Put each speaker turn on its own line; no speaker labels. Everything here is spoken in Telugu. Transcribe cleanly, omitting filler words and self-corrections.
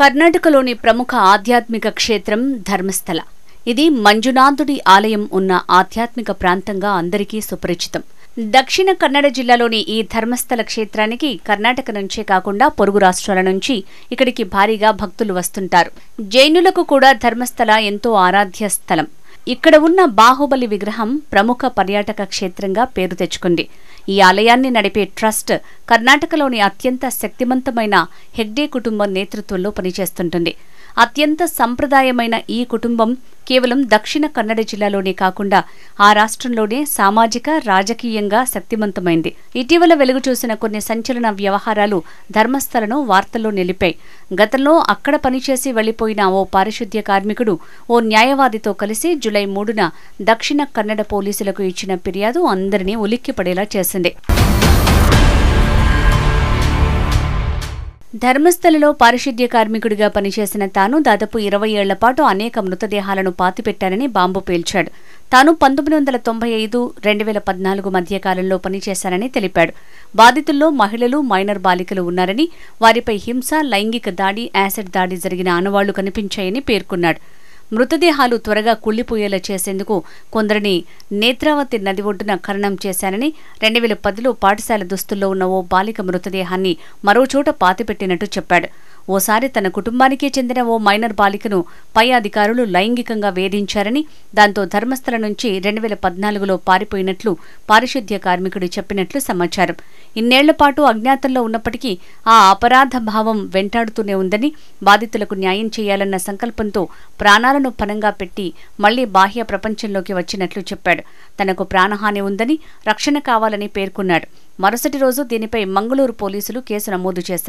కర్ణాటకలోని ప్రముఖ ఆధ్యాత్మిక క్షేత్రం ధర్మస్థల. ఇది మంజునాథుడి ఆలయం ఉన్న ఆధ్యాత్మిక ప్రాంతంగా అందరికీ సుపరిచితం. దక్షిణ కన్నడ జిల్లాలోని ఈ ధర్మస్థల క్షేత్రానికి కర్ణాటక నుంచే కాకుండా పొరుగు రాష్ట్రాల నుంచి ఇక్కడికి భారీగా భక్తులు వస్తుంటారు. జైనులకు కూడా ధర్మస్థల ఎంతో ఆరాధ్య స్థలం. ఇక్కడ ఉన్న బాహుబలి విగ్రహం ప్రముఖ పర్యాటక క్షేత్రంగా పేరు తెచ్చుకుంది. ఈ ఆలయాన్ని నడిపే ట్రస్ట్ కర్ణాటకలోని అత్యంత శక్తివంతమైన హెగ్డే కుటుంబం నేతృత్వంలో పనిచేస్తుంటుంది. అత్యంత సంప్రదాయమైన ఈ కుటుంబం కేవలం దక్షిణ కన్నడ జిల్లాలోనే కాకుండా ఆ రాష్ట్రంలోనే సామాజిక, రాజకీయంగా శక్తివంతమైంది. ఇటీవల వెలుగు చూసిన కొన్ని సంచలన వ్యవహారాలు ధర్మస్థలను వార్తల్లో నిలిపాయి. గతంలో అక్కడ పనిచేసి వెళ్లిపోయిన ఓ పారిశుద్ధ్య కార్మికుడు ఓ న్యాయవాదితో కలిసి జూలై 3న దక్షిణ కన్నడ పోలీసులకు ఇచ్చిన ఫిర్యాదు అందరినీ ఉలిక్కిపడేలా చేసింది. ధర్మస్థలలో పారిశుద్ధ్య కార్మికుడిగా పనిచేసిన తాను దాదాపు 20 ఏళ్ల పాటు అనేక మృతదేహాలను పాతిపెట్టానని బాంబు పేల్చాడు. తాను 1995-2014 మధ్య కాలంలో పనిచేశానని తెలిపాడు. బాధితుల్లో మహిళలు, మైనర్ బాలికలు ఉన్నారని, వారిపై హింస, లైంగిక దాడి, యాసిడ్ దాడి జరిగిన ఆనవాళ్లు కనిపించాయని పేర్కొన్నాడు. మృతదేహాలు త్వరగా కుళ్లిపోయేలా చేసేందుకు కొందరిని నేత్రావతి నది ఒడ్డున ఖననం చేశానని, 2010లో పాఠశాల దుస్తుల్లో ఉన్న ఓ బాలిక మృతదేహాన్ని మరోచోట పాతిపెట్టినట్టు చెప్పాడు. ఓసారి తన కుటుంబానికే చెందిన ఓ మైనర్ బాలికను పై అధికారులు లైంగికంగా వేధించారని, దాంతో ధర్మస్థల నుంచి 2014లో పారిపోయినట్లు పారిశుద్ధ్య కార్మికుడు చెప్పినట్లు సమాచారం. ఇన్నేళ్ల పాటు అజ్ఞాతంలో ఉన్నప్పటికీ ఆ అపరాధ భావం వెంటాడుతూనే ఉందని, బాధితులకు న్యాయం చేయాలన్న సంకల్పంతో ప్రాణాలను పణంగా పెట్టి మళ్లీ బాహ్య ప్రపంచంలోకి వచ్చినట్లు చెప్పాడు. తనకు ప్రాణహాని ఉందని, రక్షణ కావాలని పేర్కొన్నాడు. మరుసటి రోజు దీనిపై మంగళూరు పోలీసులు కేసు నమోదు చేశారు.